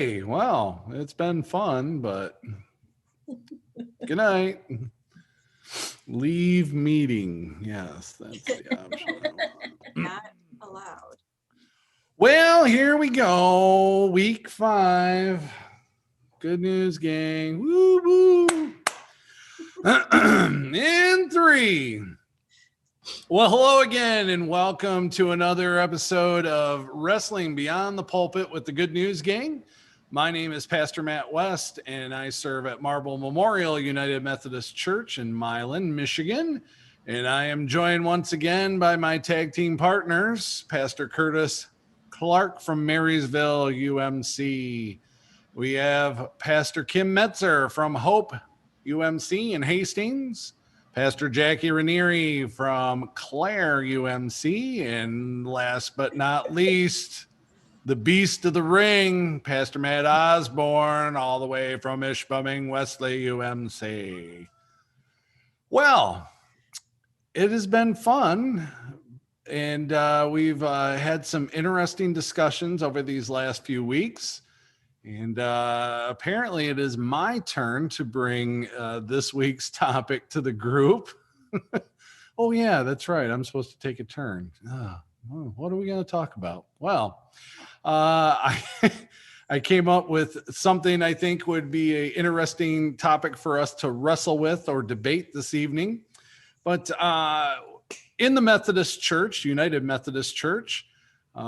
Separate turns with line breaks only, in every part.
Hey, well, it's been fun, but good night. Leave meeting. Yes, that's the option I want.
Not allowed.
Well, here we go. Week 5. Good news, gang. Woo woo. In 3. Well, hello again, and welcome to another episode of Wrestling Beyond the Pulpit with the Good News Gang. My name is Pastor Matt West, and I serve at Marble Memorial United Methodist Church in Milan, Michigan. And I am joined once again by my tag team partners, Pastor Curtis Clark from Marysville, UMC. We have Pastor Kim Metzer from Hope, UMC in Hastings. Pastor Jackie Ranieri from Clare, UMC. And last but not least, the beast of the ring, Pastor Matt Osborne, all the way from Ishpeming, Wesley, UMC. Well, it has been fun, and we've had some interesting discussions over these last few weeks. And apparently it is my turn to bring this week's topic to the group. Oh, yeah, that's right. I'm supposed to take a turn. What are we going to talk about? Well, I came up with something I think would be an interesting topic for us to wrestle with or debate this evening. But in the Methodist Church, United Methodist Church,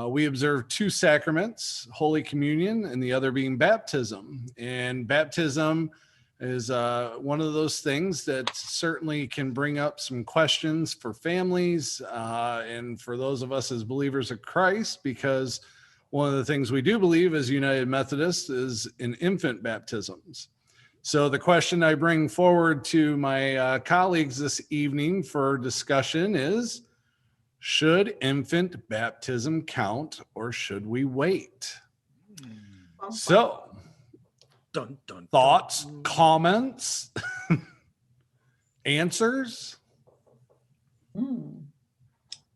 we observe 2 sacraments, Holy Communion and the other being baptism. And baptism is one of those things that certainly can bring up some questions for families and for those of us as believers of Christ, because one of the things we do believe as United Methodists is in infant baptisms. So the question I bring forward to my colleagues this evening for discussion is, should infant baptism count or should we wait? So, thoughts, comments, answers?
I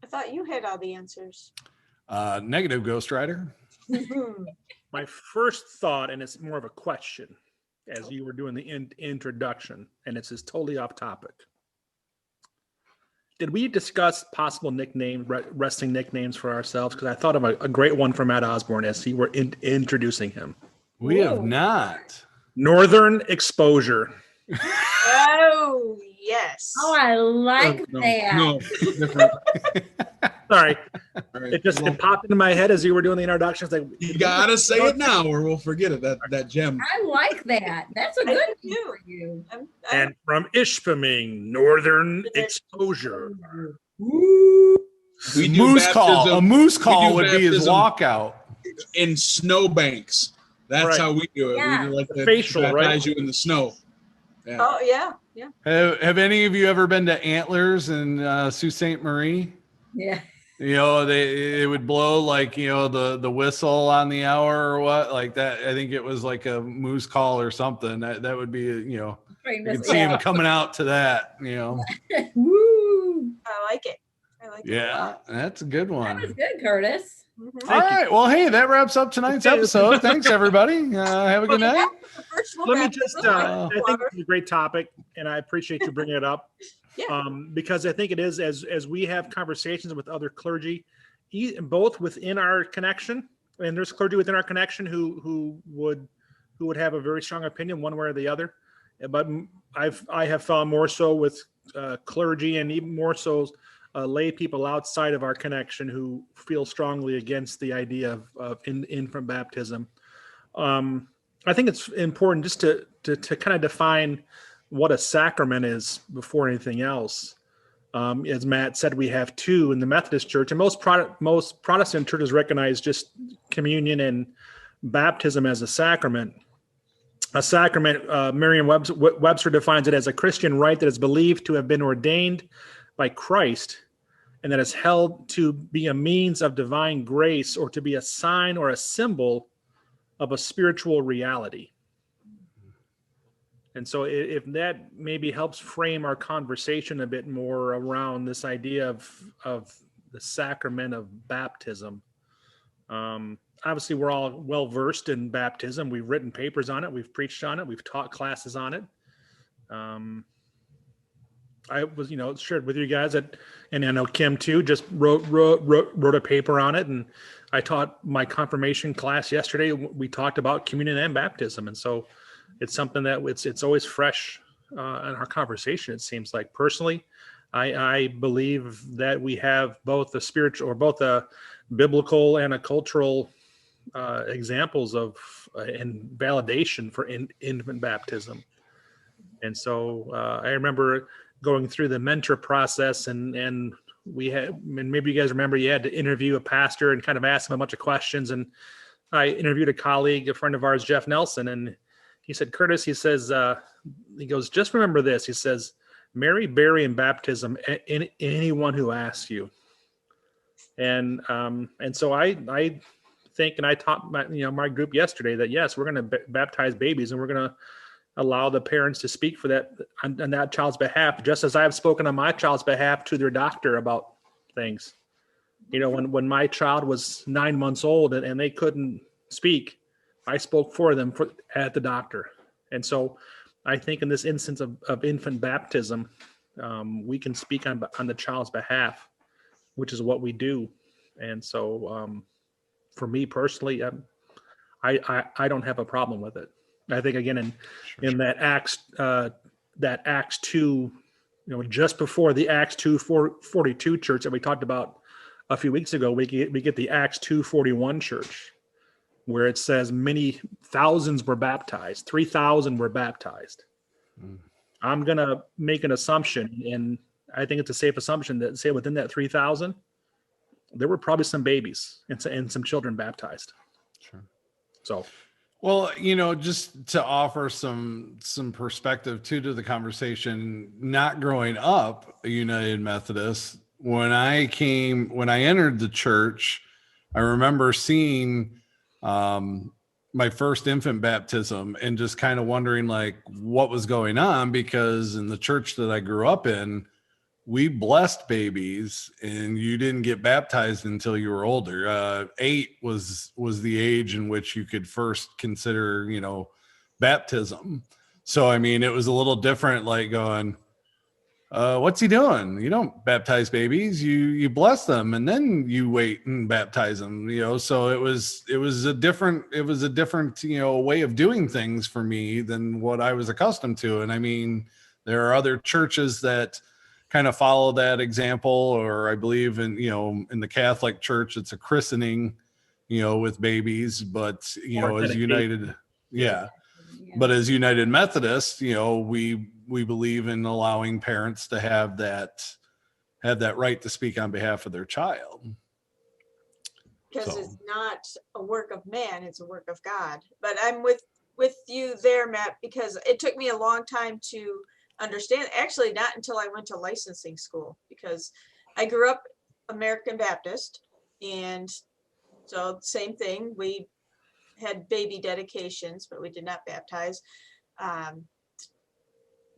thought you had all the answers.
Negative, Ghost Rider.
My first thought, and it's more of a question, as you were doing the introduction, and it's just totally off topic. Did we discuss possible nicknames, wrestling nicknames for ourselves? Because I thought of a great one for Matt Osborne as you were introducing him.
We have not.
Northern Exposure.
Oh, yes.
Oh, I like that.
No, different.
Sorry.
All right.
It popped into my head as you were doing the introduction. It's like,
You gotta say it now, or we'll forget it. That gem.
I like that. That's a
I
good
do
one
too.
for you.
and from Ishpeming, Northern Exposure.
We do
Moose call. A moose call would be his
baptism
walkout.
in snowbanks. That's
Right.
how we do it.
Yeah.
We do like to
Facial,
baptize
right?
you in the snow. Yeah.
Oh, yeah.
Have any of you ever been to Antlers in Sault Ste. Marie?
Yeah.
You know, they would blow like, you know, the whistle on the hour or what, like that. I think it was like a moose call or something. That would be, you know, you can see him coming out to that, you know.
Woo.
I like it. I like it.
Yeah, that's a good
That
one.
was good, Curtis.
Mhm.
All right. Well, hey, that wraps up tonight's episode. Thanks, everybody. Have a good night.
The first one
Let me
back
just,
to the
I think
water.
it's a great topic, and I appreciate you bringing it up.
Yeah.
Because I think it is, as we have conversations with other clergy, both within our connection, and there's clergy within our connection who would have a very strong opinion one way or the other. But I have found more so with clergy, and even more so lay people outside of our connection who feel strongly against the idea of infant baptism. I think it's important just to kind of define what a sacrament is before anything else. As Matt said, we have 2 in the Methodist Church, and most Protestant churches recognize just communion and baptism as a sacrament. A sacrament, Merriam-Webster defines it as a Christian rite that is believed to have been ordained by Christ and that is held to be a means of divine grace or to be a sign or a symbol of a spiritual reality. And so if that maybe helps frame our conversation a bit more around this idea of the sacrament of baptism, Obviously, we're all well versed in baptism. We've written papers on it. We've preached on it. We've taught classes on it. I was, shared with you guys that, and I know Kim too, just wrote a paper on it. And I taught my confirmation class yesterday. We talked about communion and baptism. And so it's something that it's always fresh in our conversation. It seems like personally, I believe that we have both the spiritual or both a biblical and a cultural examples of and validation for infant baptism. And so I remember going through the mentor process, and we had, and maybe you guys remember, you had to interview a pastor and kind of ask him a bunch of questions. And I interviewed a colleague, a friend of ours, Jeff Nelson, and he said, Curtis, he says, he goes, just remember this. He says, Mary, bury, and baptism, anyone who asks you. And so I think, and I taught my group yesterday that yes, we're going to baptize babies, and we're going to allow the parents to speak for that on that child's behalf, just as I've spoken on my child's behalf to their doctor about things. When my child was 9 months old and they couldn't speak, I spoke for them at the doctor. And so I think in this instance of infant baptism, we can speak on the child's behalf, which is what we do. And so for me personally, I don't have a problem with it. I think again in that Acts 2, just before the Acts 2:42 church that we talked about a few weeks ago, we get the Acts 2:41 church, where it says many thousands were baptized, 3,000 were baptized. I'm gonna make an assumption, and I think it's a safe assumption that say within that 3,000, there were probably some babies and some children baptized.
Sure.
So.
Well, just to offer some perspective too to the conversation, not growing up a United Methodist, when I entered the church, I remember seeing my first infant baptism and just kind of wondering like what was going on, because in the church that I grew up in, we blessed babies and you didn't get baptized until you were older. 8 was the age in which you could first consider, baptism. So, I mean, it was a little different, like going, what's he doing? You don't baptize babies, you bless them and then you wait and baptize them, so it was a different way of doing things for me than what I was accustomed to. And I mean, there are other churches that kind of follow that example, or I believe in the Catholic Church, it's a christening, with babies, but as United, but as United Methodists, we believe in allowing parents to have that right to speak on behalf of their child.
Because it's not a work of man, it's a work of God. But I'm with you there, Matt, because it took me a long time to understand, actually not until I went to licensing school, because I grew up American Baptist, and so same thing, we had baby dedications, but we did not baptize.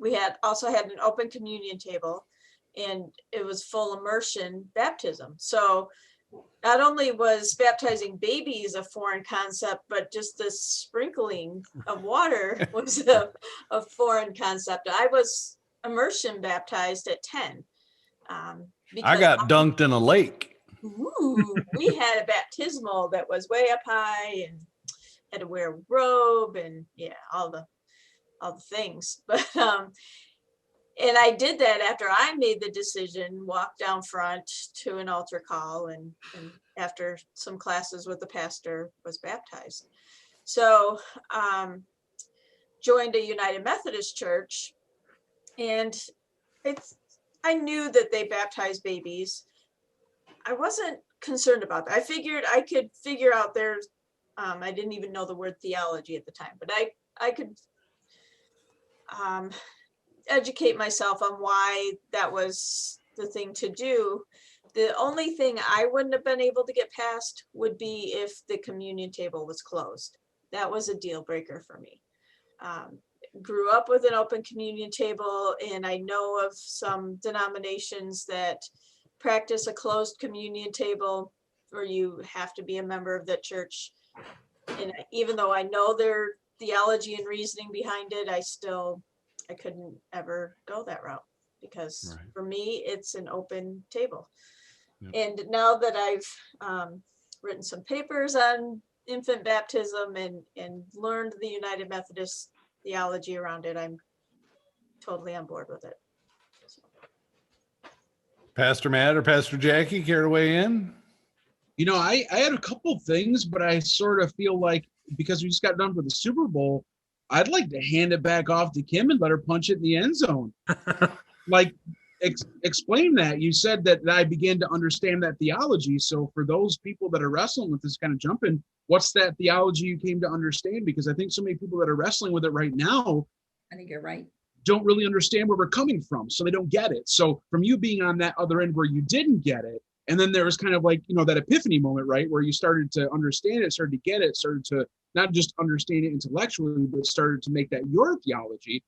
We also had an open communion table, and it was full immersion baptism. So not only was baptizing babies a foreign concept, but just the sprinkling of water was a foreign concept. I was immersion baptized at 10.
I got dunked in a lake.
Ooh, we had a baptismal that was way up high and had to wear a robe and all the things. But and I did that after I made the decision, walked down front to an altar call, and after some classes with the pastor, was baptized. So joined a United Methodist church, and I knew that they baptized babies. I wasn't concerned about that. I figured I could figure out I didn't even know the word theology at the time, but I could educate myself on why that was the thing to do. The only thing I wouldn't have been able to get past would be if the communion table was closed. That was a deal breaker for me. Grew up with an open communion table, and I know of some denominations that practice a closed communion table. or you have to be a member of that church. And even though I know their theology and reasoning behind it, I couldn't ever go that route, because
Right.
for me, it's an open table.
Yep.
And now that I've written some papers on infant baptism and learned the United Methodist theology around it, I'm totally on board with it.
Pastor Matt or Pastor Jackie, care to weigh in?
I had a couple things, but I sort of feel like because we just got done with the Super Bowl, I'd like to hand it back off to Kim and let her punch it in the end zone. Like, explain that. You said that I began to understand that theology. So for those people that are wrestling with this kind of jumping, what's that theology you came to understand? Because I think so many people that are wrestling with it right now,
I think you're right.
don't really understand where we're coming from. So they don't get it. So from you being on that other end where you didn't get it, and then there was kind of like, that epiphany moment, right? Where you started to understand it, started to get it, started to not just understand it intellectually, but started to make that your theology.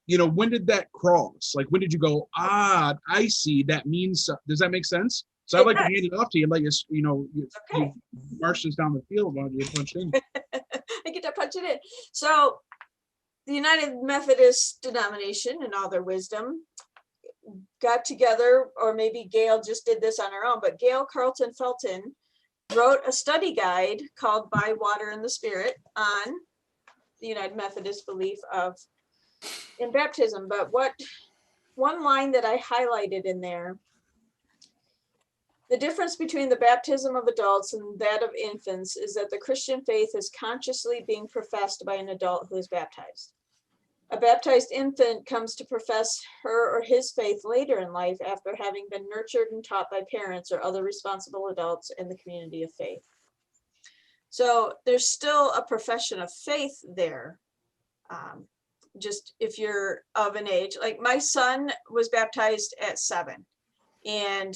When did that cross? Like, when did you go, I see, that means, does that make sense? So I'd like to hand it off to you and let you,
Okay.
you march this down the field while you punch in.
I get to punch it in. So the United Methodist denomination, in all their wisdom, got together, or maybe Gail just did this on her own, but Gail Carlton Felton wrote a study guide called By Water and the Spirit on the United Methodist belief in baptism. But one line that I highlighted in there, the difference between the baptism of adults and that of infants is that the Christian faith is consciously being professed by an adult who is baptized. A baptized infant comes to profess her or his faith later in life after having been nurtured and taught by parents or other responsible adults in the community of faith. So there's still a profession of faith there. Just if you're of an age, like my son was baptized at 7, and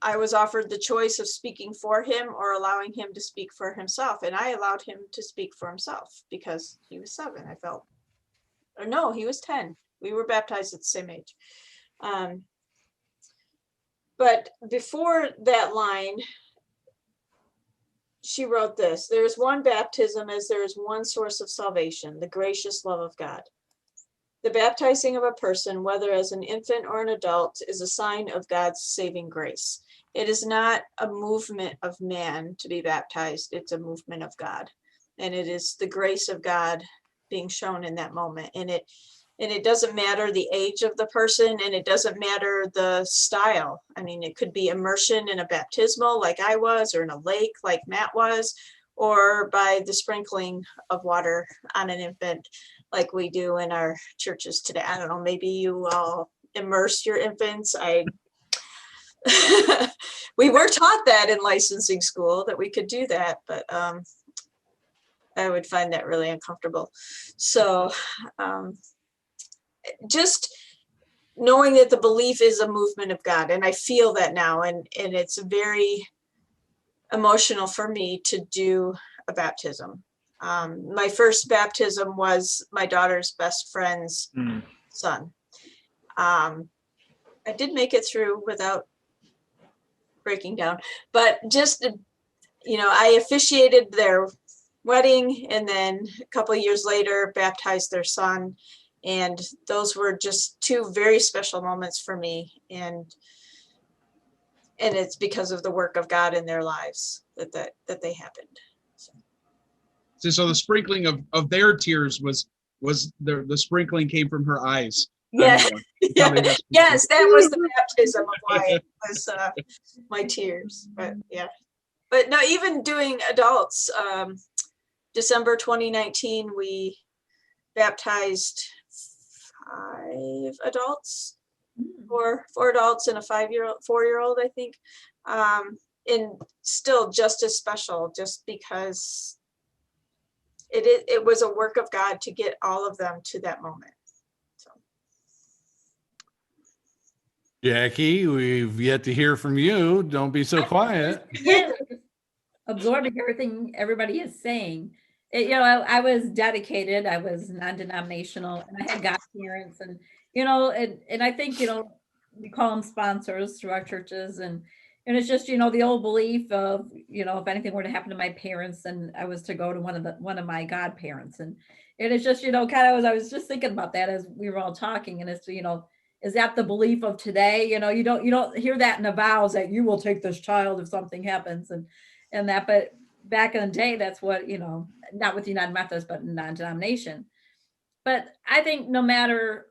I was offered the choice of speaking for him or allowing him to speak for himself. And I allowed him to speak for himself because he was 7. I felt, or no, he was 10. We were baptized at the same age. But before that line, she wrote this: there is one baptism as there is one source of salvation, the gracious love of God. The baptizing of a person, whether as an infant or an adult, is a sign of God's saving grace. It is not a movement of man to be baptized. It's a movement of God. And it is the grace of God being shown in that moment. And it doesn't matter the age of the person, and it doesn't matter the style. I mean, it could be immersion in a baptismal like I was, or in a lake like Matt was, or by the sprinkling of water on an infant like we do in our churches today. I don't know, maybe you all immerse your infants. We were taught that in licensing school, that we could do that, but I would find that really uncomfortable. So just knowing that the belief is a movement of God, and I feel that now, and it's very emotional for me to do a baptism. My first baptism was my daughter's best friend's son. I did make it through without breaking down, but just, I officiated their wedding, and then a couple of years later baptized their son. And those were just 2 very special moments for me. And it's because of the work of God in their lives that they happened.
So the sprinkling of their tears was the sprinkling came from her eyes.
Yeah. Yes, that was the baptism of why it was my tears. But yeah. But no, even doing adults, December 2019, we baptized 5 adults, four adults and a 4-year-old, I think. And still just as special, just because it was a work of God to get all of them to that moment. So.
Jackie, we've yet to hear from you. Don't be so quiet.
Yeah, absorbing everything everybody is saying. I was dedicated. I was non-denominational, and I had godparents, and and I think we call them sponsors through our churches, and And it's just, the old belief of, if anything were to happen to my parents and I was to go to one of my godparents. And it is just, kind of I was just thinking about that as we were all talking. And it's, is that the belief of today? You don't hear that in the vows that you will take this child if something happens and that, but back in the day, that's what, not with United Methodist, but non-denomination. But I think no matter,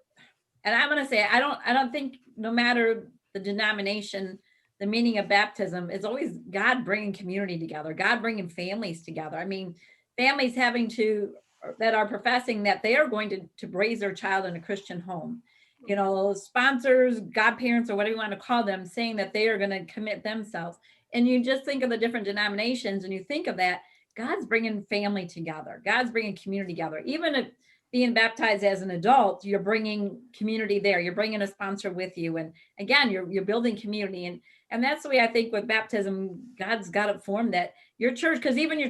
and I'm going to say, I don't think no matter the denomination, the meaning of baptism is always God bringing community together, God bringing families together. I mean, families that are professing that they are going to raise their child in a Christian home, sponsors, godparents, or whatever you want to call them, saying that they are going to commit themselves. And you just think of the different denominations and you think of that, God's bringing family together. God's bringing community together. Even if being baptized as an adult, you're bringing community there. You're bringing a sponsor with you. And again, you're building community. And that's the way I think with baptism, God's got it formed that your church, because even the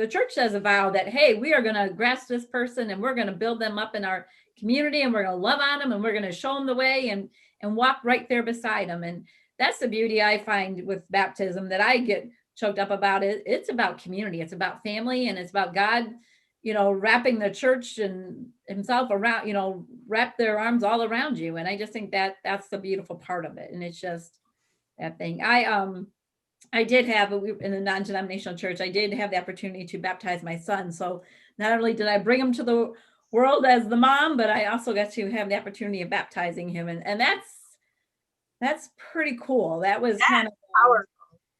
church says a vow that, hey, we are going to grasp this person and we're going to build them up in our community and we're going to love on them and we're going to show them the way and walk right there beside them. And that's the beauty I find with baptism that I get choked up about it. It's about community. It's about family, and it's about God, wrapping the church and himself around, wrap their arms all around you. And I just think that that's the beautiful part of it. And it's just that thing. I did have in a non-denominational church, I did have the opportunity to baptize my son. So not only did I bring him to the world as the mom, but I also got to have the opportunity of baptizing him. And that's pretty cool. That was kind of
powerful.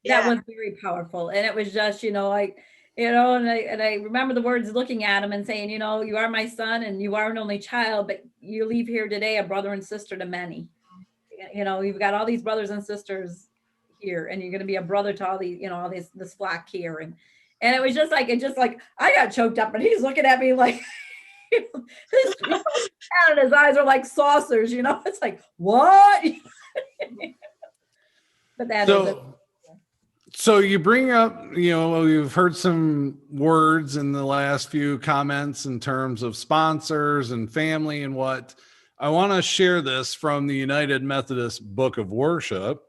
That was very powerful. And it was just, and I remember the words looking at him and saying, you are my son and you are an only child, but you leave here today a brother and sister to many. You've got all these brothers and sisters here, and you're going to be a brother to all these, all this flock here. And it was just like, I got choked up, and he's looking at me like, and his eyes are like saucers, it's like, what? But that is it.
So you bring up, we've heard some words in the last few comments in terms of sponsors and family and what. I want to share this from the United Methodist Book of Worship.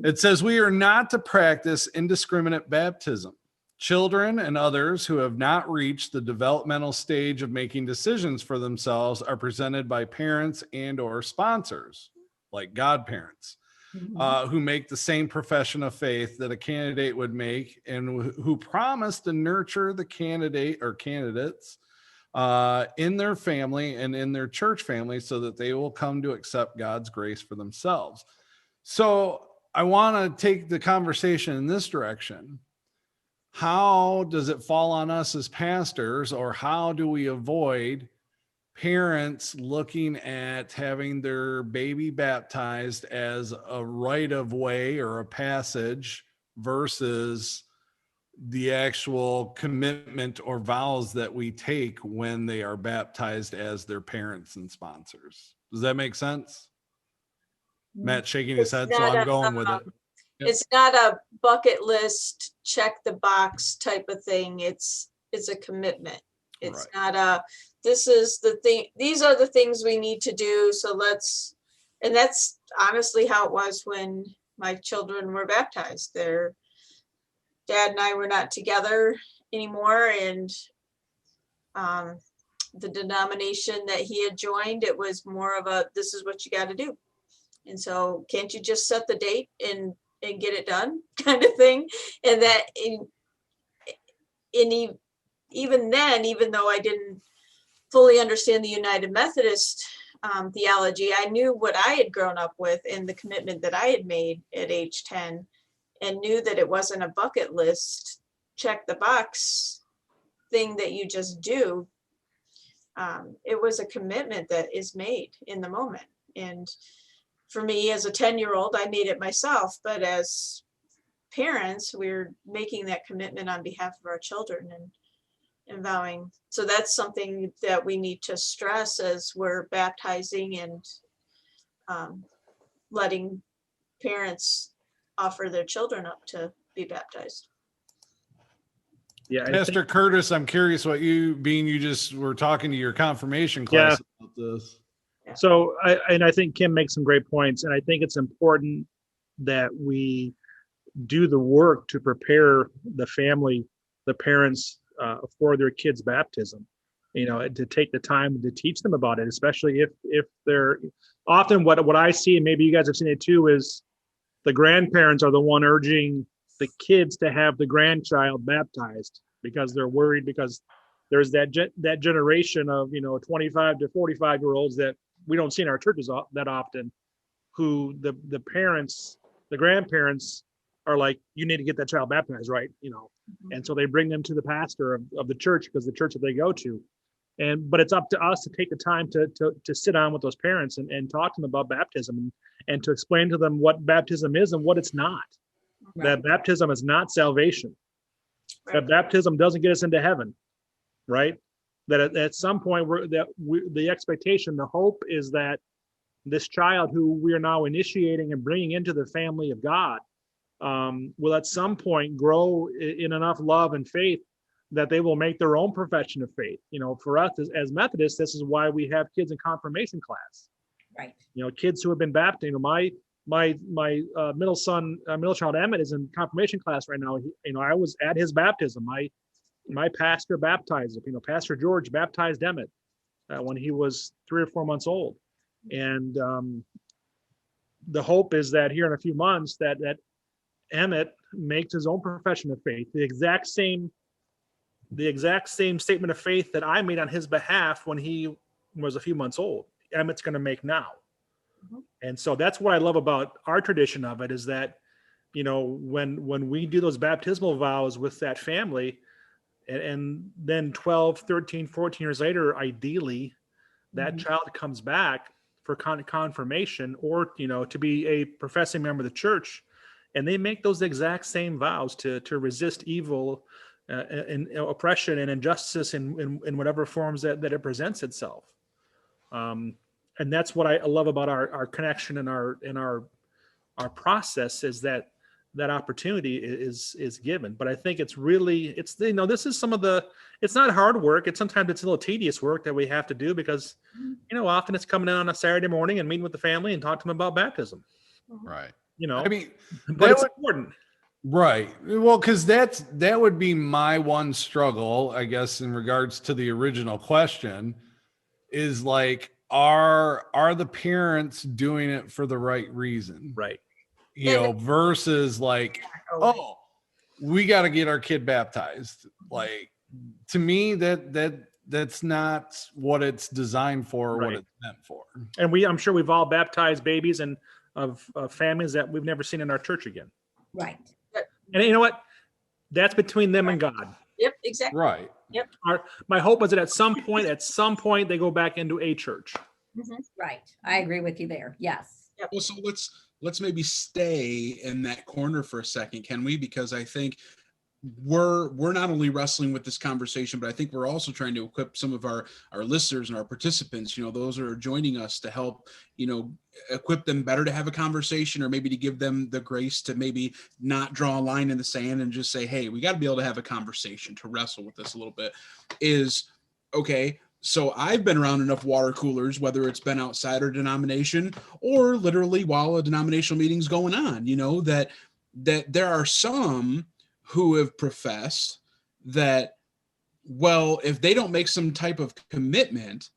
It says, we are not to practice indiscriminate baptism. Children and others who have not reached the developmental stage of making decisions for themselves are presented by parents and or sponsors, like godparents. Who make the same profession of faith that a candidate would make and who promise to nurture the candidate or candidates in their family and in their church family so that they will come to accept God's grace for themselves. So I want to take the conversation in this direction. How does it fall on us as pastors, or how do we avoid parents looking at having their baby baptized as a rite of way or a passage versus the actual commitment or vows that we take when they are baptized as their parents and sponsors? Does that make sense? Matt shaking his head, so I'm going with it. Yep.
It's not a bucket list, check the box type of thing. It's a commitment. It's not a, this is the thing, these are the things we need to do. So and that's honestly how it was when my children were baptized. Their dad and I were not together anymore. And the denomination that he had joined, it was more of a, this is what you got to do. And so can't you just set the date and get it done kind of thing? And that even then, even though I didn't fully understand the United Methodist theology, I knew what I had grown up with and the commitment that I had made at age 10, and knew that it wasn't a bucket list, check the box thing that you just do. It was a commitment that is made in the moment. And for me as a 10-year-old, I made it myself, but as parents, we're making that commitment on behalf of our children and vowing. So that's something that we need to stress as we're baptizing and letting parents offer their children up to be baptized.
Yeah,
Pastor Curtis, I'm curious what you just were talking to your confirmation class about this.
So I think Kim makes some great points, and I think it's important that we do the work to prepare the family, the parents, for their kids' baptism. To take the time to teach them about it, especially if they're often what I see, and maybe you guys have seen it too, is the grandparents are the one urging the kids to have the grandchild baptized because they're worried, because there's that generation of 25 to 45-year-olds that we don't see in our churches that often, who the grandparents are like, you need to get that child baptized, right? And so they bring them to the pastor of the church, because the church that they go to. But it's up to us to take the time to sit down with those parents and talk to them about baptism, and to explain to them what baptism is and what it's not.
Right.
That baptism is not salvation.
Right.
That baptism doesn't get us into heaven, right? That at some point the expectation, the hope is that this child who we are now initiating and bringing into the family of God will at some point grow in enough love and faith that they will make their own profession of faith. For us as Methodists, this is why we have kids in confirmation class.
Right.
Kids who have been baptized. My middle child Emmett is in confirmation class right now. I was at his baptism. My pastor baptized him. Pastor George baptized Emmett when he was 3 or 4 months old. And the hope is that here in a few months that Emmett makes his own profession of faith, the exact same statement of faith that I made on his behalf when he was a few months old. Emmett's going to make now.
Mhm.
And so that's what I love about our tradition of it, is that, when we do those baptismal vows with that family, and then 12, 13, 14 years later, ideally, that
Mhm.
child comes back for confirmation, or, to be a professing member of the church, and they make those exact same vows to resist evil, and oppression and injustice in whatever forms that it presents itself. And that's what I love about our connection and our process, is that opportunity is given. But I think it's this is it's not hard work. Sometimes it's a little tedious work that we have to do, because often it's coming in on a Saturday morning and meeting with the family and talking to them about baptism.
Right.
But
that
it's important.
Right. Well, because that would be my one struggle, I guess, in regards to the original question, is like, are the parents doing it for the right reason?
Right.
Versus like, oh, we got to get our kid baptized. Like, to me, that's not what it's designed for, or
Right.
what it's meant for.
And I'm sure we've all baptized babies and of families that we've never seen in our church again.
Right.
And you know what? That's between them and God.
Yep, exactly.
Right.
Yep.
My hope is that at some point they go back into a church.
Mhm.
Right. I agree with you there. Yes.
Yep.
Well, so let's maybe stay in that corner for a second, can we? Because I think we're not only wrestling with this conversation, but I think we're also trying to equip some of our listeners and our participants, those that are joining us, to help, equip them better to have a conversation, or maybe to give them the grace to maybe not draw a line in the sand and just say, hey, we got to be able to have a conversation, to wrestle with this a little bit. Okay, so I've been around enough water coolers, whether it's been outside our denomination or literally while a denominational meeting's going on, that there are some who have professed that, well, if they don't make some type of commitment,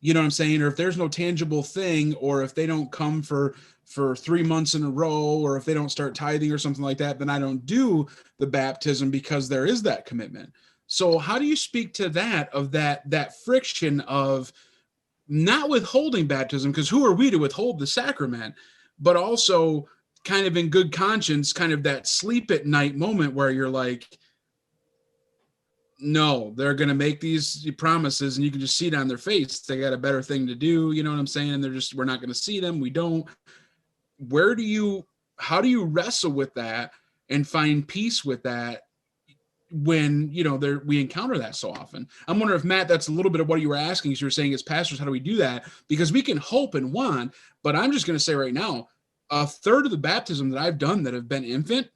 you know what I'm saying, or if there's no tangible thing, or if they don't come for 3 months in a row, or if they don't start tithing or something like that, then I don't do the baptism, because there is that commitment. So how do you speak to that friction of not withholding baptism, because who are we to withhold the sacrament, but also kind of in good conscience, kind of that sleep at night moment where you're like, no, they're going to make these promises and you can just see it on their face. They got a better thing to do. You know what I'm saying? And we're not going to see them. We don't. How do you wrestle with that and find peace with that when, we encounter that so often? I'm wondering if, Matt, that's a little bit of what you were asking. So you're saying, as pastors, how do we do that? Because we can hope and want, but I'm just going to say right now, a third of the baptism that I've done that have been infant,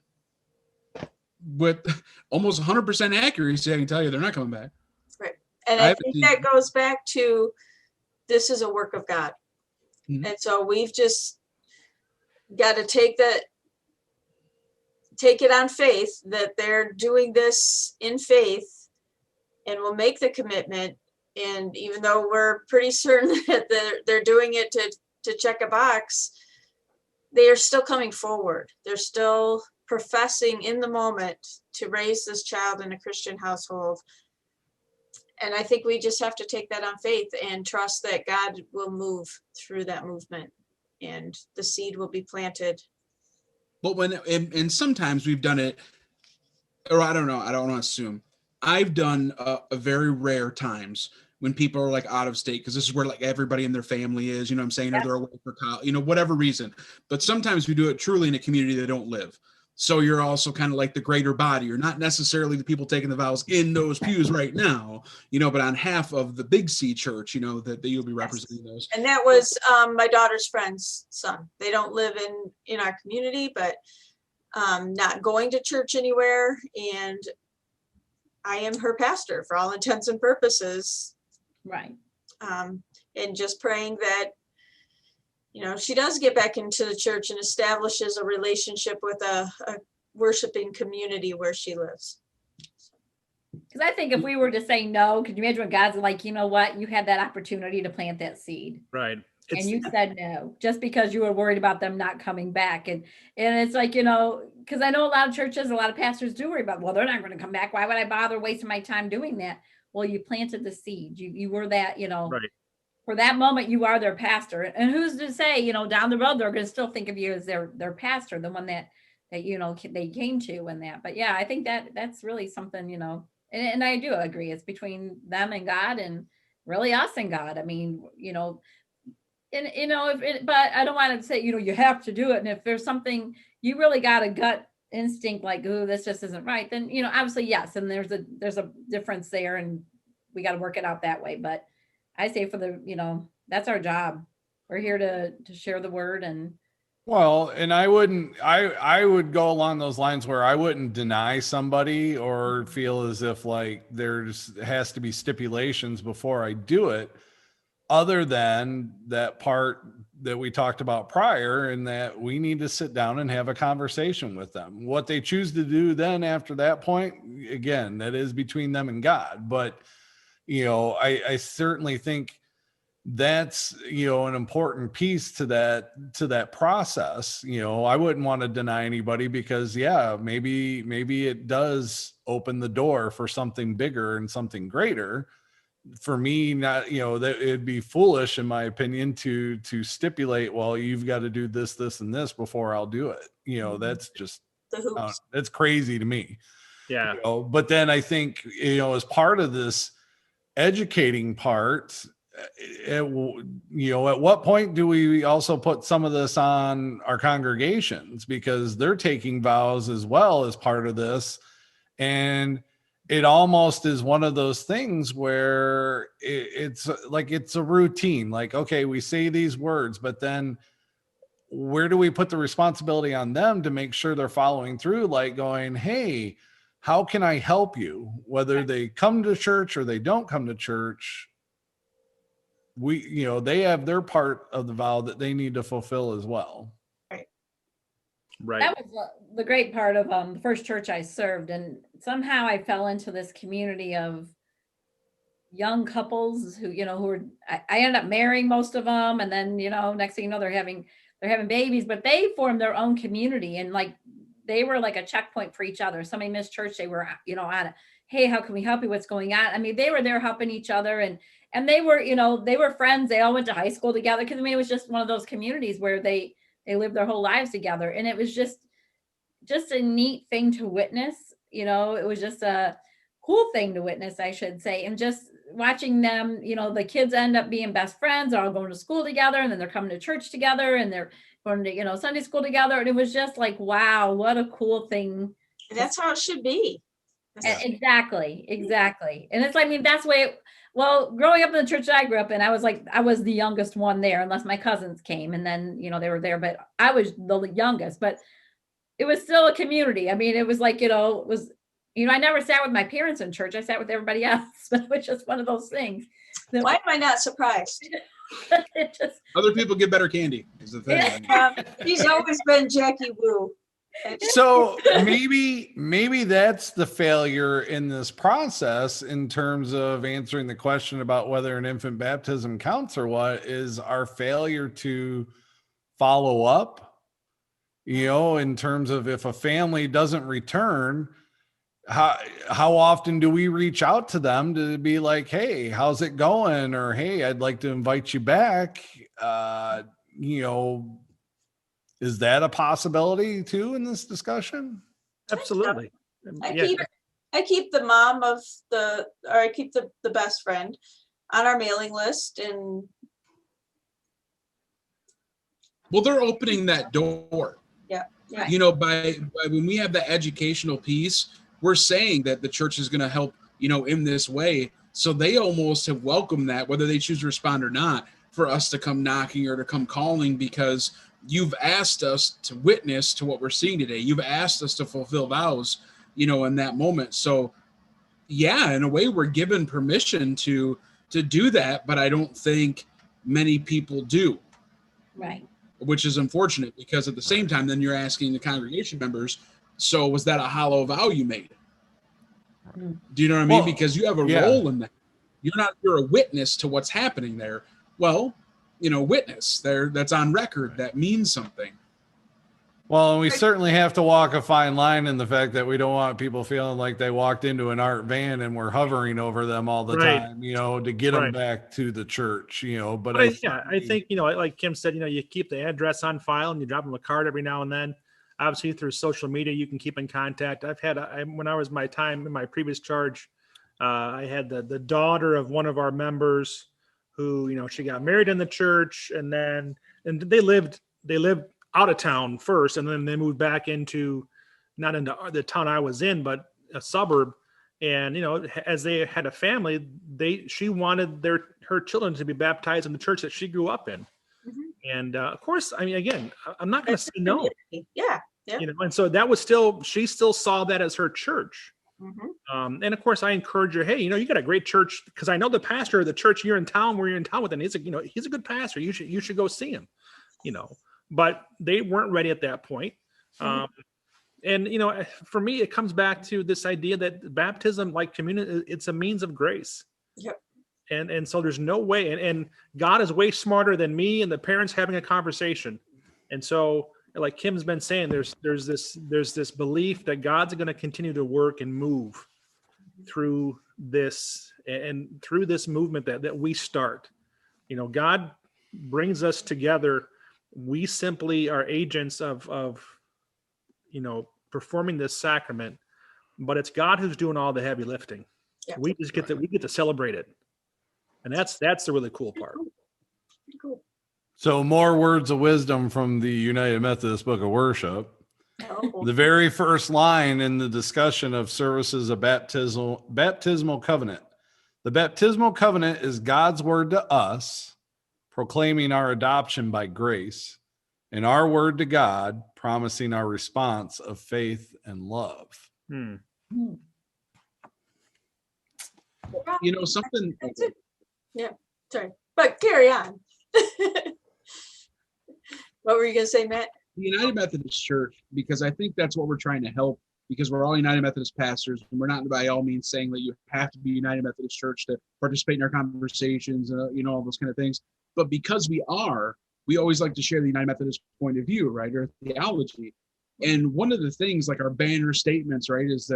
with almost 100% accuracy, I can tell you they're not coming back.
Right. And I think that goes back to, this is a work of God.
Mhm.
And so we've just got to take it on faith that they're doing this in faith and will make the commitment. And even though we're pretty certain that they're doing it to check a box, they are still coming forward. They're still professing in the moment to raise this child in a Christian household. And I think we just have to take that on faith and trust that God will move through that movement and the seed will be planted.
But and sometimes we've done it, or I don't know, I don't want to assume. I've done a very rare times when people are like out of state, because this is where like everybody in their family is, you know what I'm saying, or they're away for college, you know, whatever reason. But sometimes we do it truly in a community they don't live. So you're also kind of like the greater body. You're not necessarily the people taking the vows in those pews right now, you know, but on half of the Big C church, you know, that you'll be representing those.
And that was my daughter's friend's son. They don't live in our community, but not going to church anywhere. And I am her pastor for all intents and purposes.
Right.
And just praying that, you know, she does get back into the church and establishes a relationship with a worshiping community where she lives.
Because I think if we were to say no, could you imagine when God's like, you know what, you had that opportunity to plant that seed.
Right.
And you said no, just because you were worried about them not coming back. And it's like, you know, because I know a lot of churches, a lot of pastors do worry about, well, they're not going to come back. Why would I bother wasting my time doing that? Well, you planted the seed. You were that, you know,
right.
For that moment, you are their pastor. And who's to say, you know, down the road, they're going to still think of you as their pastor, the one that, you know, they came to and that. But yeah, I think that's really something, you know, and I do agree. It's between them and God and really us and God. I mean, you know, and, you know, but I don't want to say, you know, you have to do it. And if there's something you really got a gut instinct, like, oh, this just isn't right, then, you know, obviously, yes. And there's a difference there and we got to work it out that way. But I say for the, you know, that's our job. We're here to share the word. And
well, and I would go along those lines where I wouldn't deny somebody or feel as if like there's has to be stipulations before I do it, other than that part that we talked about prior, and that we need to sit down and have a conversation with them. What they choose to do then after that point, again, that is between them and God. But you know, I certainly think that's, you know, an important piece to that process. You know, I wouldn't want to deny anybody because yeah, maybe it does open the door for something bigger and something greater. For me, not, you know, that it'd be foolish in my opinion to stipulate, well, you've got to do this, and this before I'll do it. You know, that's just, that's crazy to me.
Yeah.
You know, but then I think, you know, as part of this educating part, you know, at what point do we also put some of this on our congregations, because they're taking vows as well as part of this, and it almost is one of those things where it's like it's a routine, like, okay, we say these words, but then where do we put the responsibility on them to make sure they're following through, like going, hey, how can I help you? Whether they come to church or they don't come to church, we, you know, they have their part of the vow that they need to fulfill as well.
Right.
that was the great part of the first church I served. And somehow I fell into this community of young couples who, you know, I ended up marrying most of them. And then, you know, next thing you know, they're having babies, but they formed their own community. And like, they were like a checkpoint for each other. Somebody missed church, they were, you know, on it. Hey, how can we help you? What's going on? I mean, they were there helping each other, and they were, you know, they were friends. They all went to high school together. Cause I mean, it was just one of those communities where they lived their whole lives together. And it was just a neat thing to witness. You know, it was just a cool thing to witness, I should say. And just watching them, you know, the kids end up being best friends. They're all going to school together, and then they're coming to church together, and they're going to, you know, Sunday school together. And it was just like, wow, what a cool thing.
And that's how it should be.
Exactly. And it's like, I mean, that's the way well, growing up in the church that I grew up in, I was the youngest one there, unless my cousins came, and then, you know, they were there, but I was the youngest. But it was still a community. I mean, it was like, you know, I never sat with my parents in church. I sat with everybody else, but it was just one of those things.
Why am I not surprised?
Other people get better candy is the thing.
He's always been Jackie Wu.
So maybe that's the failure in this process in terms of answering the question about whether an infant baptism counts or what is our failure to follow up, in terms of if a family doesn't return, how often do we reach out to them to be like, hey, how's it going? Or, hey, I'd like to invite you back. You know, is that a possibility too in this discussion?
Absolutely.
I
Yeah.
keep the mom of I keep the best friend on our mailing list, and
Well, they're opening that door.
yeah.
By when we have the educational piece, we're saying that the church is going to help, in this way. So they almost have welcomed that, whether they choose to respond or not, for us to come knocking or to come calling, because you've asked us to witness to what we're seeing today. You've asked us to fulfill vows, in that moment. So yeah, in a way, we're given permission to do that, but I don't think many people do.
Right.
Which is unfortunate, because at the same time, then you're asking the congregation members, so was that a hollow vow you made? Do you know what I mean?
Well,
Because you have a
yeah.
role in that. You're a witness to what's happening there. Well, witness there, that's on record, that means something.
Well, and we certainly have to walk a fine line in the fact that we don't want people feeling like they walked into an art van and we're hovering over them all the
Right.
time, to get them
Right.
back to the church, but
I think, like Kim said, you keep the address on file and you drop them a card every now and then. Obviously, through social media, you can keep in contact. I've had, when I was my time in my previous charge, I had the daughter of one of our members who, she got married in the church, and they lived out of town first, and then they moved back not into the town I was in, but a suburb. And as they had a family, she wanted her children to be baptized in the church that she grew up in.
Mhm.
And of course, I mean, again, I'm not going to say no.
Yeah.
And so that was she still saw that as her church.
Mhm.
And of course, I encourage her. Hey, you got a great church, because I know the pastor of the church you're in town with, and he's a good pastor. You should go see him. But they weren't ready at that point.
Mhm.
And for me, it comes back to this idea that baptism, like communion, it's a means of grace.
Yep.
And so there's no way, and God is way smarter than me and the parents having a conversation. And so, like Kim's been saying, there's this belief that God's going to continue to work and move through this and through this movement that we start. God brings us together. We simply are agents of performing this sacrament, but it's God who's doing all the heavy lifting.
Yeah.
We just get to celebrate it. And that's the really cool part.
Cool.
So more words of wisdom from the United Methodist Book of Worship.
Oh.
The very first line in the discussion of services of baptismal covenant. The baptismal covenant is God's word to us, proclaiming our adoption by grace, and our word to God, promising our response of faith and love.
Something.
That's it. Yeah. Sorry, but carry on. What were you going to say, Matt?
The United Methodist Church, because I think that's what we're trying to help, because we're all United Methodist pastors, and we're not by all means saying that you have to be United Methodist Church to participate in our conversations, all those kind of things. But because we always like to share the United Methodist point of view, right, or theology. And one of the things, like our banner statements, right, is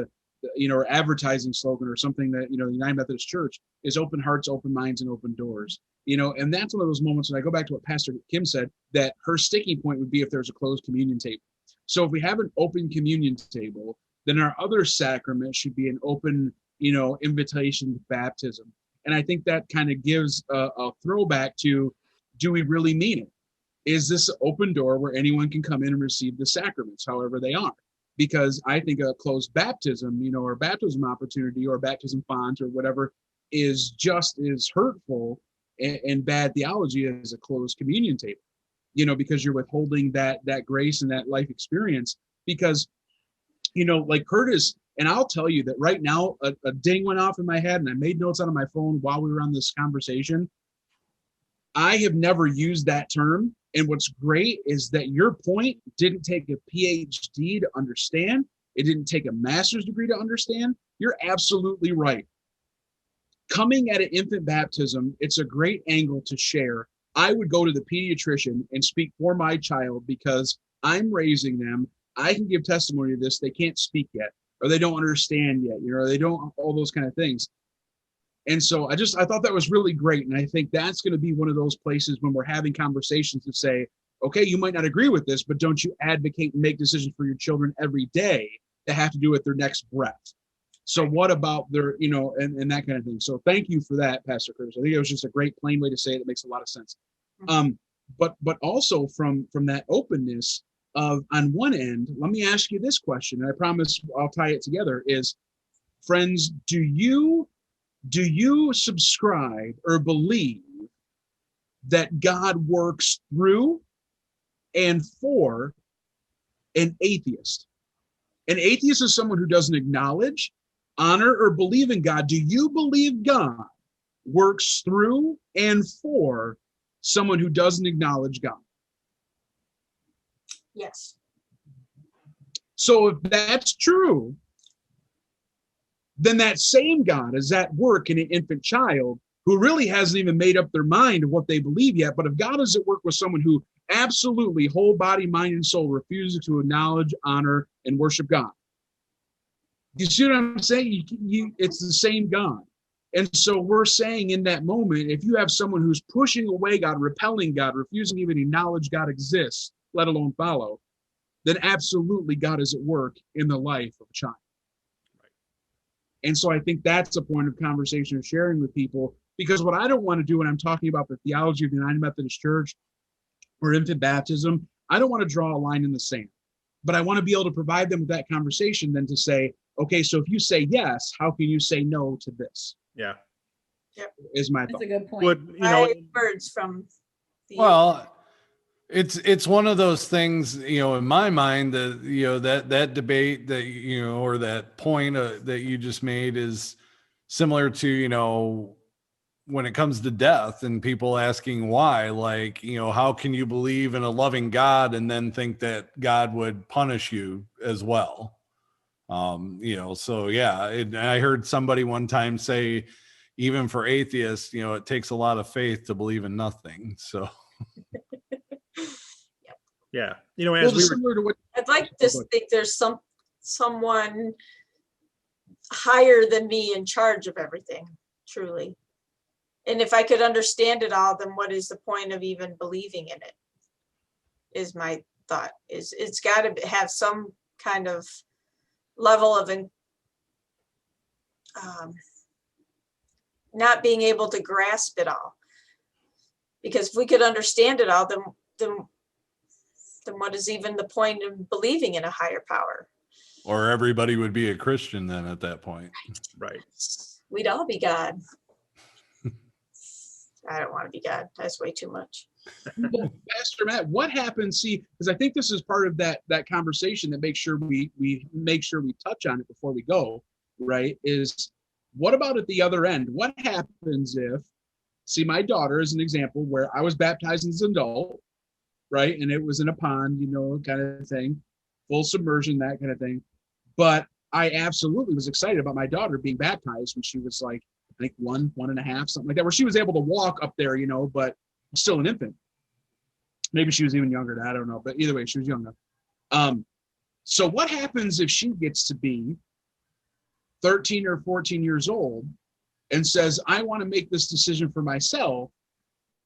our advertising slogan or something that, the United Methodist Church is open hearts, open minds, and open doors. And that's one of those moments when I go back to what Pastor Kim said, that her sticking point would be if there's a closed communion table. So if we have an open communion table, then our other sacrament should be an open, invitation to baptism. And I think that kind of gives a throwback to, do we really mean it? Is this an open door where anyone can come in and receive the sacraments, however they are? Because I think a closed baptism, or baptism opportunity or baptism font or whatever is just as hurtful and bad theology as a closed communion table, because you're withholding that grace and that life experience. Because, like Curtis, and I'll tell you that right now, a ding went off in my head, and I made notes out on my phone while we were on this conversation. I have never used that term And what's great is that your point didn't take a PhD to understand. It didn't take a master's degree to understand. You're absolutely right. Coming at an infant baptism, it's a great angle to share. I would go to the pediatrician and speak for my child because I'm raising them. I can give testimony to this. They can't speak yet, or they don't understand yet, or they don't, all those kind of things. And so I thought that was really great. And I think that's going to be one of those places when we're having conversations to say, okay, you might not agree with this, but don't you advocate and make decisions for your children every day that have to do with their next breath? So what about their, and that kind of thing. So thank you for that, Pastor Curtis. I think it was just a great plain way to say it. It makes a lot of sense. But also from that openness of, on one end, let me ask you this question, and I promise I'll tie it together, is, friends, do you subscribe or believe that God works through and for an atheist? An atheist is someone who doesn't acknowledge, honor, or believe in God. Do you believe God works through and for someone who doesn't acknowledge God?
Yes.
So if that's true, then that same God is at work in an infant child who really hasn't even made up their mind of what they believe yet. But if God is at work with someone who absolutely whole body, mind, and soul refuses to acknowledge, honor, and worship God, you see what I'm saying? It's the same God. And so we're saying in that moment, if you have someone who's pushing away God, repelling God, refusing even to acknowledge God exists, let alone follow, then absolutely God is at work in the life of a child. And so I think that's a point of conversation and sharing with people, because what I don't want to do when I'm talking about the theology of the United Methodist Church or infant baptism, I don't want to draw a line in the sand, but I want to be able to provide them with that conversation then to say, okay, so if you say yes, how can you say no to this?
Yeah.
Yep.
Is my
That's
thought.
a good point.
Would,
Birds from the
Well, it's one of those things, in my mind, that that debate that, or that point that you just made is similar to, when it comes to death and people asking why, like, how can you believe in a loving God and then think that God would punish you as well? So yeah, I heard somebody one time say, even for atheists, it takes a lot of faith to believe in nothing. So
yeah.
Well,
As we were,
similar to what
I'd like to think there's someone higher than me in charge of everything, truly. And if I could understand it all, then what is the point of even believing in it? Is my thought. It's got to have some kind of level of not being able to grasp it all. Because if we could understand it all, then what is even the point of believing in a higher power?
or everybody would be a Christian then at that point.
right.
We'd all be God. I don't want to be God. That's way too much.
Pastor Matt, what happens? See, because I think this is part of that conversation that makes sure we make sure we touch on it before we go, right? Is what about at the other end? What happens if, see, my daughter is an example where I was baptized as an adult, right? And it was in a pond, kind of thing, full submersion, that kind of thing. But I absolutely was excited about my daughter being baptized when she was like, I think 1.5, something like that, where she was able to walk up there, but still an infant. Maybe she was even younger. I don't know. But either way, she was young enough. So what happens if she gets to be 13 or 14 years old and says, I want to make this decision for myself.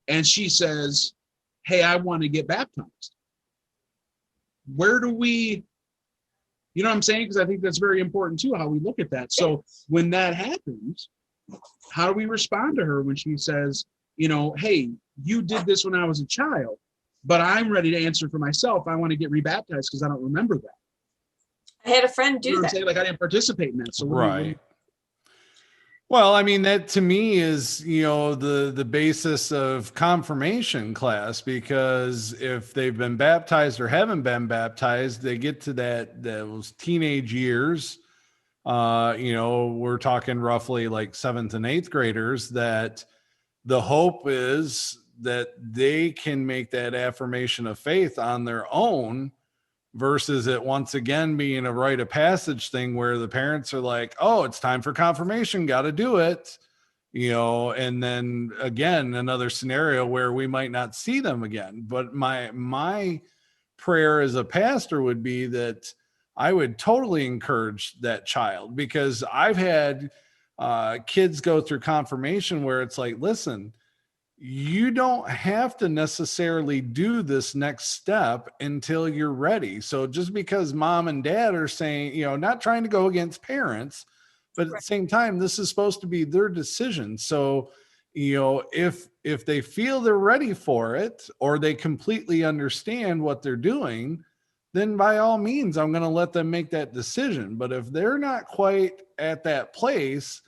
And she says, hey, I want to get baptized. Where do we, you know what I'm saying? Because I think that's very important too, how we look at that. So when that happens, how do we respond to her when she says, hey, you did this when I was a child, but I'm ready to answer for myself. I want to get rebaptized because I don't remember that.
I had a friend do
You know what I'm
that.
saying? Like I didn't participate in that. So
Right. Well, I mean, that to me is, the basis of confirmation class, because if they've been baptized or haven't been baptized, they get to those teenage years. We're talking roughly like 7th and 8th graders, that the hope is that they can make that affirmation of faith on their own, versus it once again being a rite of passage thing where the parents are like, oh, it's time for confirmation, got to do it, and then again, another scenario where we might not see them again. But my prayer as a pastor would be that I would totally encourage that child, because I've had kids go through confirmation where it's like, listen, you don't have to necessarily do this next step until you're ready. So just because mom and dad are saying, not trying to go against parents, but at the same time, this is supposed to be their decision. So, if they feel they're ready for it, or they completely understand what they're doing, then by all means, I'm going to let them make that decision. But if they're not quite at that place,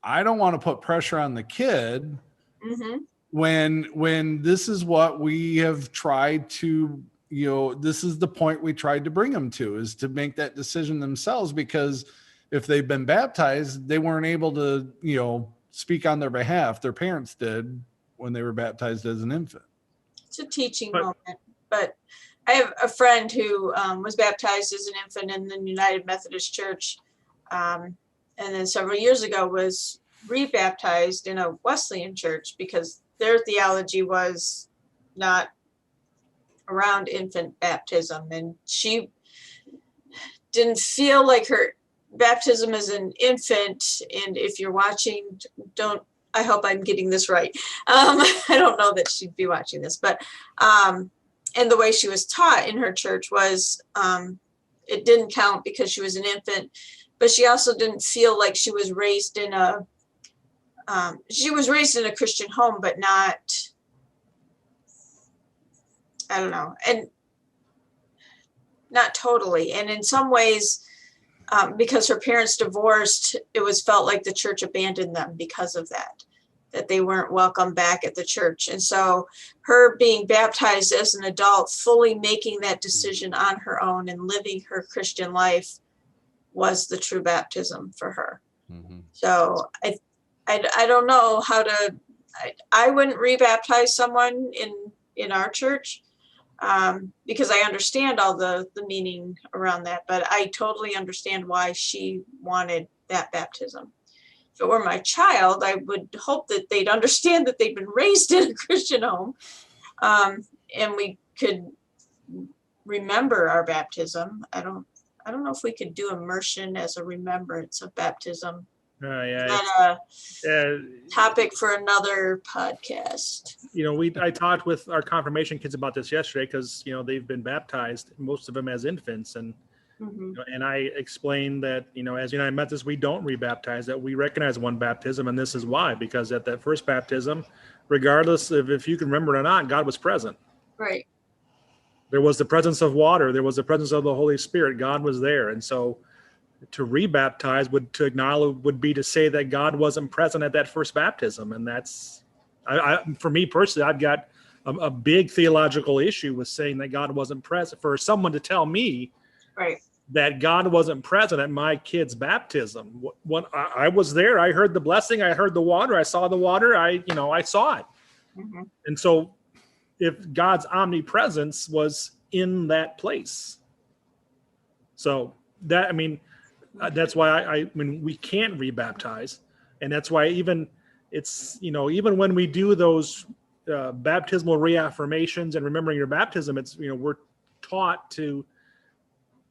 I don't want to put pressure on the kid.
Mm-hmm.
When this is what we have tried to, this is the point we tried to bring them to, is to make that decision themselves. Because if they've been baptized, they weren't able to, speak on their behalf. Their parents did when they were baptized as an infant.
It's a teaching moment. But I have a friend who was baptized as an infant in the United Methodist Church. And then several years ago was rebaptized in a Wesleyan church because their theology was not around infant baptism, and she didn't feel like her baptism as an infant. And if you're watching, I hope I'm getting this right. I don't know that she'd be watching this, but and the way she was taught in her church was it didn't count because she was an infant, but she also didn't feel like she was raised in a Christian home, but not, I don't know, and not totally. And in some ways, because her parents divorced, it was felt like the church abandoned them because of that they weren't welcome back at the church. And so her being baptized as an adult, fully making that decision on her own and living her Christian life, was the true baptism for her.
Mm-hmm.
So I don't know how to, I wouldn't rebaptize someone in our church because I understand all the meaning around that, but I totally understand why she wanted that baptism. If it were my child, I would hope that they'd understand that they've been raised in a Christian home, and we could remember our baptism. I don't know if we could do immersion as a remembrance of baptism.
Yeah,
Topic for another podcast.
I talked with our confirmation kids about this yesterday because they've been baptized, most of them as infants, and and I explained that as United Methodists, we don't rebaptize, that we recognize one baptism, and this is why, because at that first baptism, regardless of if you can remember it or not, God was present.
Right.
There was the presence of water. There was the presence of the Holy Spirit. God was there, and so to rebaptize would be to say that God wasn't present at that first baptism. And that's, for me personally, I've got a big theological issue with saying that God wasn't present. For someone to tell me that God wasn't present at my kid's baptism, when I was there, I heard the blessing, I heard the water, I saw the water, I saw it. Mm-hmm. And so if God's omnipresence was in that place, so that, that's why we can't rebaptize. And that's why even when we do those baptismal reaffirmations and remembering your baptism, it's, we're taught to,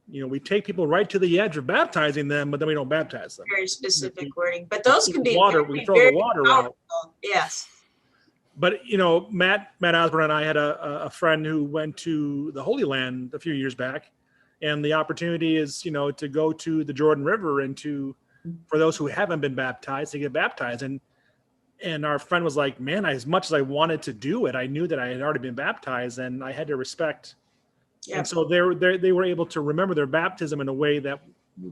we take people right to the edge of baptizing them, but then we don't baptize them.
Very specific wording, but those can be
we throw the water
powerful
out.
Yes.
But, Matt Osborne and I had a friend who went to the Holy Land a few years back. And the opportunity is, to go to the Jordan River and for those who haven't been baptized, to get baptized. And our friend was like, man, as much as I wanted to do it, I knew that I had already been baptized and I had to respect. Yep. And so they were able to remember their baptism in a way that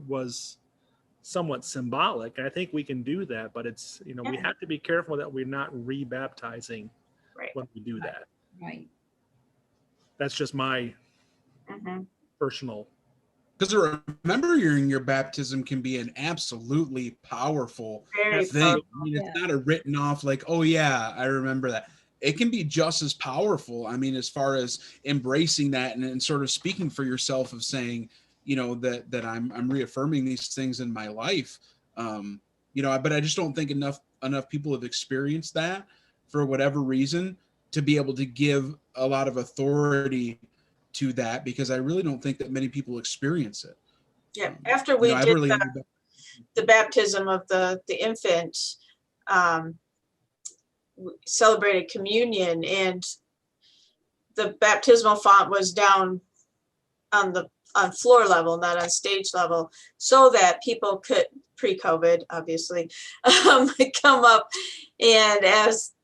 was somewhat symbolic. And I think we can do that, but it's, we have to be careful that we're not rebaptizing when we do that.
Right.
That's just my personal.
Because remembering your baptism can be an absolutely powerful thing. It's not a written off like, oh yeah, I remember that. it can be just as powerful. I mean, as far as embracing that and sort of speaking for yourself of saying, you know, that I'm reaffirming these things in my life. You know, but I just don't think enough people have experienced that for whatever reason to be able to give a lot of authority to that, because I really don't think that many people experience it.
Yeah, after we did the baptism of the infant, we celebrated communion, and the baptismal font was down on floor level, not on stage level, so that people could, pre-COVID, obviously, come up and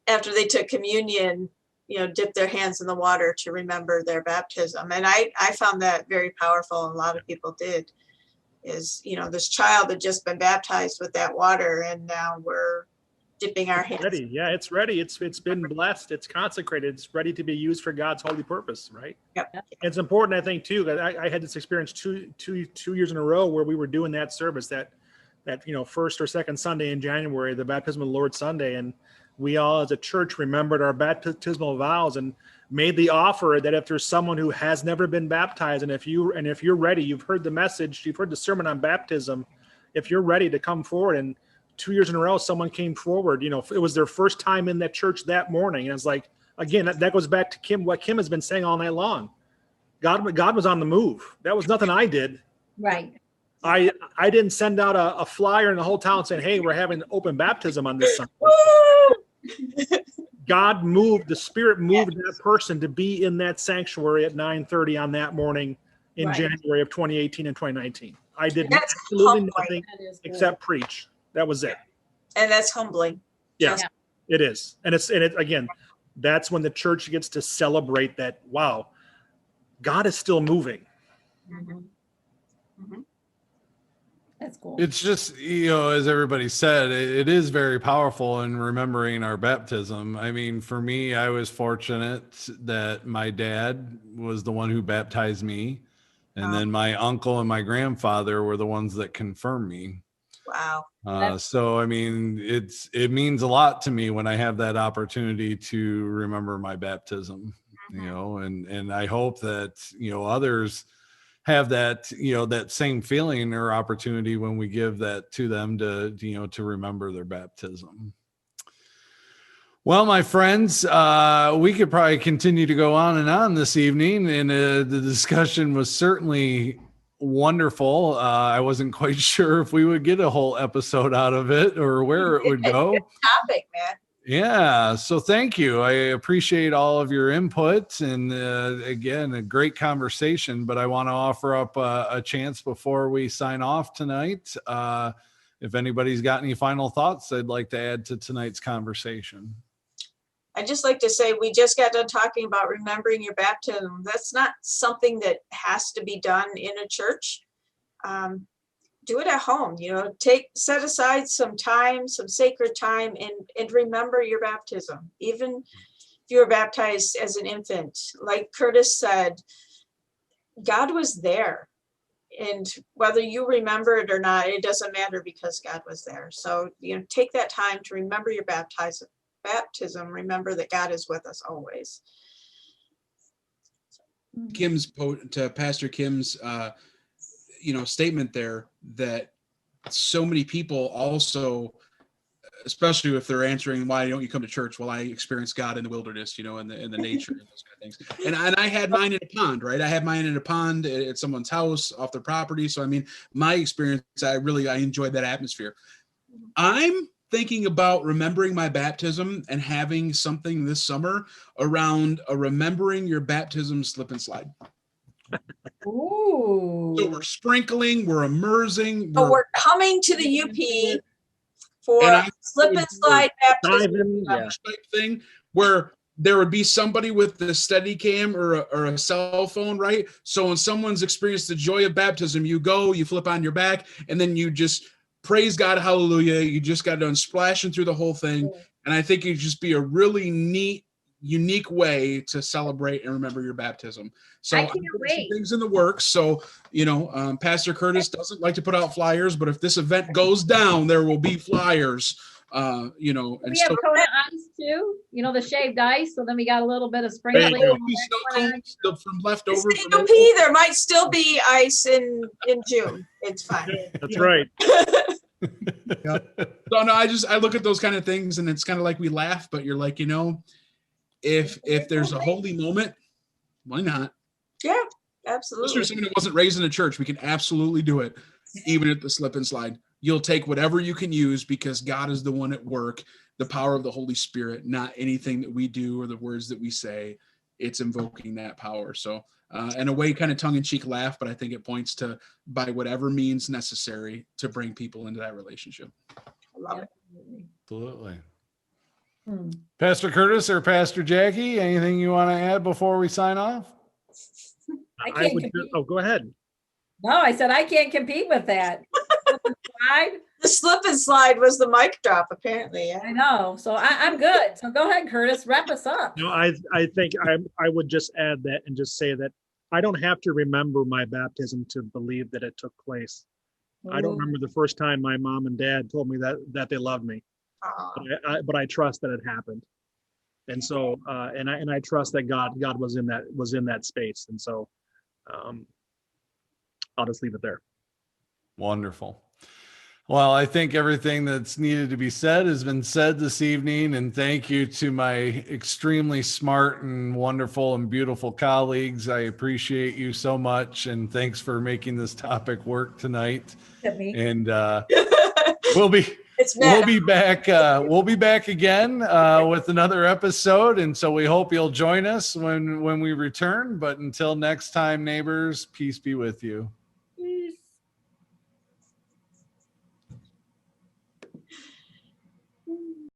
after they took communion, you know, dip their hands in the water to remember their baptism. And I found that very powerful, and a lot of people did. Is, you know, this child had just been baptized with that water, and now we're dipping our hands.
Ready. Yeah, it's ready. It's been blessed. It's consecrated. It's ready to be used for God's holy purpose, right?
Yep.
It's important, I think, too, that I had this experience two years in a row where we were doing that service, that you know, first or second Sunday in January, the baptism of the Lord Sunday, and we all as a church remembered our baptismal vows and made the offer that if there's someone who has never been baptized, and if you're ready, you've heard the message, you've heard the sermon on baptism, if you're ready to come forward. And 2 years in a row, someone came forward. You know, it was their first time in that church that morning, and it's like, again, that goes back to Kim, what Kim has been saying all night long. God was on the move. That was nothing I did.
Right.
I didn't send out a flyer in the whole town saying, hey, we're having open baptism on this Sunday. God moved, the Spirit moved that person to be in that sanctuary at 9:30 on that morning in January of 2018 and 2019. I did absolutely nothing except preach. That was it.
And that's humbling.
Yes, it is. And it again, that's when the church gets to celebrate that, wow, God is still moving.
Mm-hmm. Mm-hmm.
That's cool.
It's just, you know, as everybody said, it is very powerful in remembering our baptism. I mean, for me, I was fortunate that my dad was the one who baptized me. And then my uncle and my grandfather were the ones that confirmed me.
Wow.
So, I mean, it means a lot to me when I have that opportunity to remember my baptism, you know, and I hope that, you know, others have that, you know, that same feeling or opportunity when we give that to them to, you know, to remember their baptism. Well, my friends, we could probably continue to go on and on this evening, and the discussion was certainly wonderful. I wasn't quite sure if we would get a whole episode out of it or where it would go.
Good topic, man.
Yeah. So thank you. I appreciate all of your input, and again, a great conversation, but I want to offer up a chance before we sign off tonight. If anybody's got any final thoughts they'd like to add to tonight's conversation.
I'd just like to say, we just got done talking about remembering your baptism. That's not something that has to be done in a church. Do it at home, you know, set aside some time, some sacred time, and remember your baptism. Even if you were baptized as an infant, like Curtis said, God was there. And whether you remember it or not, it doesn't matter, because God was there. So, you know, take that time to remember your baptism. Remember that God is with us always.
To Pastor Kim's you know, statement there, that so many people also, especially if they're answering, why don't you come to church? Well, I experienced God in the wilderness, you know, in the nature and those kind of things. And I had mine in a pond, right? I had mine in a pond at someone's house off their property. So I mean, my experience, I enjoyed that atmosphere. I'm thinking about remembering my baptism and having something this summer around a remembering your baptism slip and slide.
Ooh.
So we're sprinkling, we're immersing.
We're coming to the UP for a slip and slide baptism
type thing, where there would be somebody with the steady cam or a cell phone, right? So when someone's experienced the joy of baptism, you go, you flip on your back, and then you just praise God, hallelujah. You just got done splashing through the whole thing. And I think it'd just be a really neat, unique way to celebrate and remember your baptism. So
I can't wait.
Things in the works. So, you know, Pastor Curtis doesn't like to put out flyers, but if this event goes down, there will be flyers You know, and
We have
still
Kona ice too, you know, the shaved ice. So then we got a little bit of
There
sprinkling.
you go.
on that
snow
Kona
cones
ice.
still from
The
leftover. from
COP, there might still be ice in June. It's fine.
That's right.
So no, I look at those kind of things, and it's kind of like we laugh, but you're like, you know, if there's a holy moment, why not?
Yeah,
Especially
absolutely.
someone who wasn't raised in a church, we can absolutely do it, even at the slip and slide. You'll take whatever you can use because God is the one at work, the power of the Holy Spirit, not anything that we do or the words that we say. It's invoking that power. So, in a way, kind of tongue-in-cheek laugh, but I think it points to by whatever means necessary to bring people into that relationship.
I love it.
Absolutely.
Hmm.
Pastor Curtis or Pastor Jackie, anything you want to add before we sign off?
I
I
can't
would.
compete.
Oh, go ahead.
No, I said I can't compete with that. Slide,
The slip and slide was the mic drop, apparently.
I
Yeah.
know. So I'm good. So go ahead, Curtis, wrap us up.
No, I think I would just add that and just say that I don't have to remember my baptism to believe that it took place. I don't remember the first time my mom and dad told me that they loved me, but I trust that it happened, and so and I trust that God was in that space, and so I'll just leave it there.
Wonderful. Well, I think everything that's needed to be said has been said this evening, and thank you to my extremely smart and wonderful and beautiful colleagues. I appreciate you so much, and thanks for making this topic work tonight.
Hit me.
And we'll be back. We'll be back again with another episode, and so we hope you'll join us when we return. But until next time, neighbors, peace be with you.